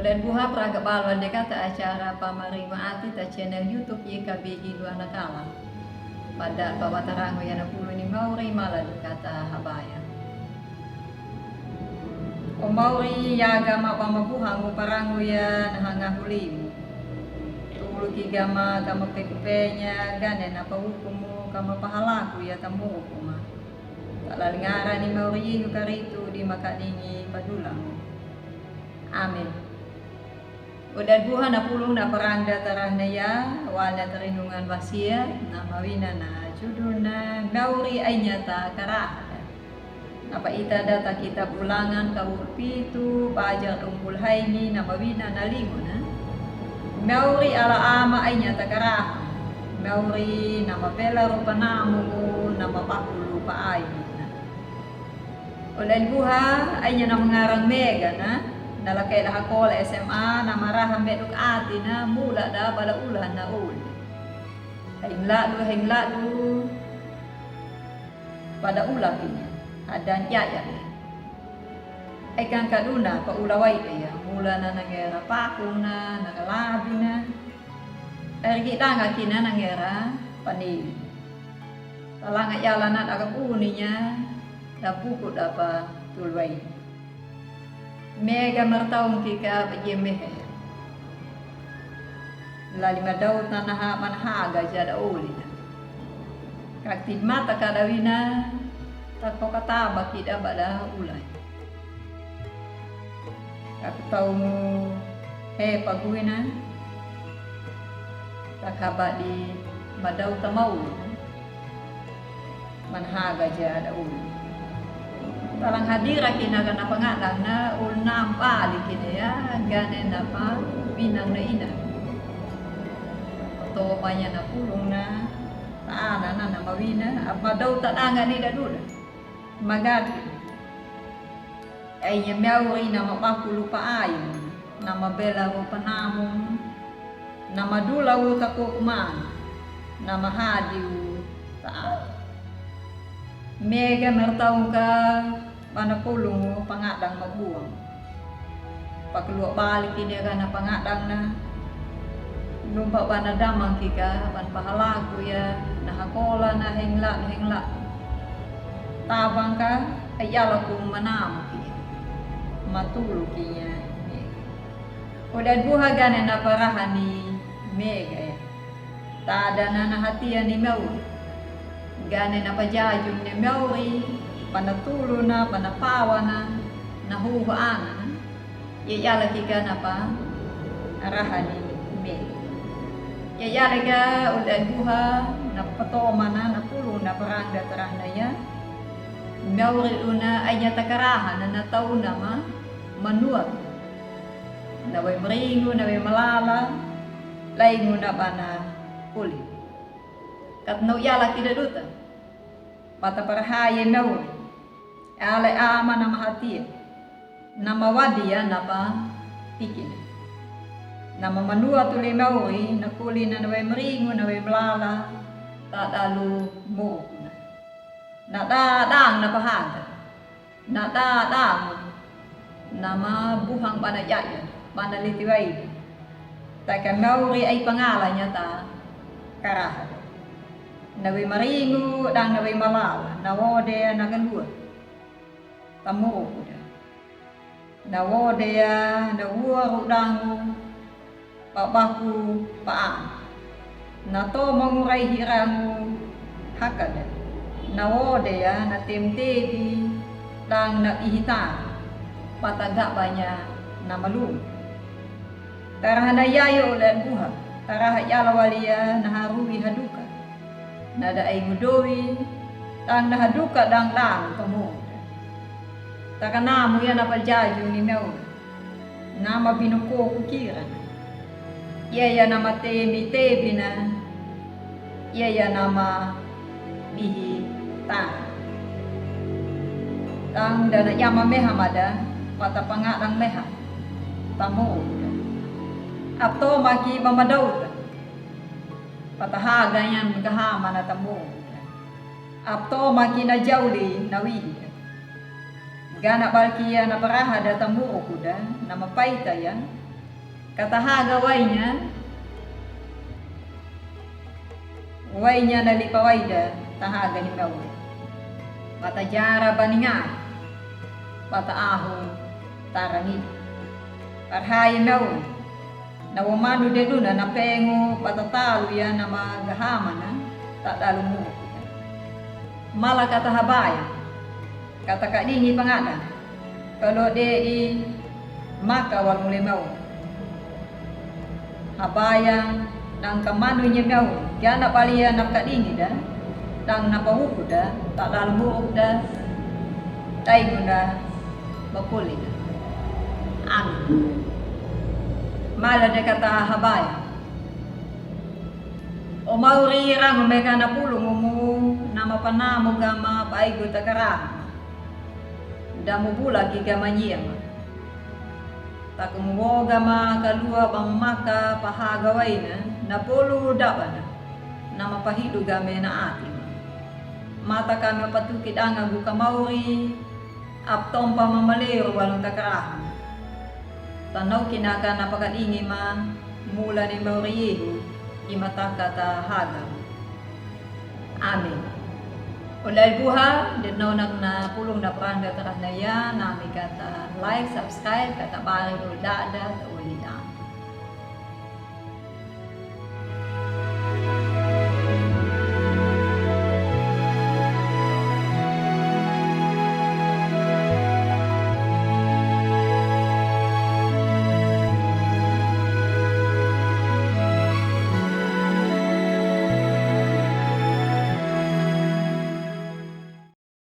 Dan buha praga balwan dia kata acara pamarima ati ta channel YouTube YKBI Dua Nakala. Pada bawatarang ya na pulo ni Mauri malan kata habaya. O Mauri yaga mapamabuhang uparango ya nahangahulimu. Tulu kigama kama pekupenya gane na pahukumu kama pahalaku ya tamuhukuma. Talalingara ni Mauri hukaritu di makaningi padulang. Amin. Udan buha na pulong na paranda tarah na ya, wala tarinungan wasia, na mawina na judul na Mauri ay nyata karah. Apa ita data kita ulangan kawurpitu, bajar umpul haini na mawina na limo na. Mauri ala ama ay nyata karah. Mauri na mapela rupa namu na mapakulu pa ay na. Udan buha ay nya na mengarang mega na. Nalakay lah ako la SMA na maraham meduk ati na mula da bala ulan na ul. Hingla du pada ulah pinya adan yaya. Ay kang kaduna pa ulaway ya mula na nangera pakong na nakalabi na. Ay kita nga kina nangera panili. Talang yala na agapuni niya na bukod apa tulway. Mega martaong kika pajemeh. Lali madaut na manhaga jada uli na. Kakti mata kadawina takpo kataba kita bada ulay. Kaktaw mo paguina takaba di madaut tamaul. Manhaga jada uli. Talang hadira kinaga na pangalang na ulna pali kinaya ganen na pa binang na ina. Oto manya na pulong na taana na mawina apa daw taanga ni dadula. Magati. Ay nya Mauri na mapakulo pa ayon na mabela mo panamong na madula wo takukman na mahadiw taan. Mega mertaong ka panapulong mo pangadang magbuwang. Pagluwa balik ini ka na pangadang na lumpa ba na damang kika pan pahalago ya nahakola na hengla. Tabang ka ay yala kong manamo kiya. Matulog kiya. Udan buha gana na parahan ni Mega ya. Tada na nahatian ni Mauri. Gane na pajajong ni Mauri, panatulo na, panapawa na, nahuhaan na. Yayala ka na pa, arahan ni Mel. Yayala ka udan buha, napatoma na, napulo na parang datarang na ya. Mauri una ay natakarahan na nataw na manuat. Naway maringo, naway malala, laingo na ba na ulit. Katno yala kidaduta. Pata parahaya Mauri. Alay ama na mahati. Na mawadiya na pa pikin. Na mamanua tuli Mauri na kuli na naway maringo naway malala tadalu mo na. Na dadang na pahada. Na dadang na mabuhang panayaya panalitiway. Taka Mauri ay pangalan niya ta karahan. Naway maringo dang naway malala nawode nagalua tamu kuda nawode nawua rudangu pabaku paan nato mangurai hiramu hakada nawode na temtebi dang na ihita pataga banyak na malum tarahana yayo ulan buha tarah yalawalia naharui haduka nada ay mudowi tang nahaduka dang tamo takana mo yan apaljayo ni Mauri na mabinuko kukiran yaya na matemi-temi na yaya na mabihi tang dana yama meha mada patapanga dang meha tamo apto maki mamadaw patahaga yan magahama na tamo. Apto makina jawli nawi. Gana balkiya na paraha da tamo kuda na mapaita yan katahaga wainya nalipawaida tahaga ni Mau. Patajara baninga, pataahon tarangid. Parhay Mau, nawamano de duna na pengo patatalo yan na magahama na tatalo mo. Mala katahabaya, katakadingi pangana, kalau de i maka walong limaw. Habayang nang kamano niya Mau, kaya napaliya nakadingi da, nang napahukod da, tatalo mo da, tayo na mapulit. Mala de kata habaya. O maurira ngumeka na pulong mo na mapanamo gama paigo takara. Damo bula gigama nyiyama. Takumuwo gama kalua bang maka pahagaway na pulu dapan na mapahido game na atin. Mata kami patukid ang agu kamauri aptom pamamalero walang takarahan. Tanaw kinaka napakadingi mula ni Mauriyeho imataka tahaga. Amin. Ulay buha, dinaw na pulong na panda takas na yan, nami kata like, subscribe, kata bari ulada, ulida.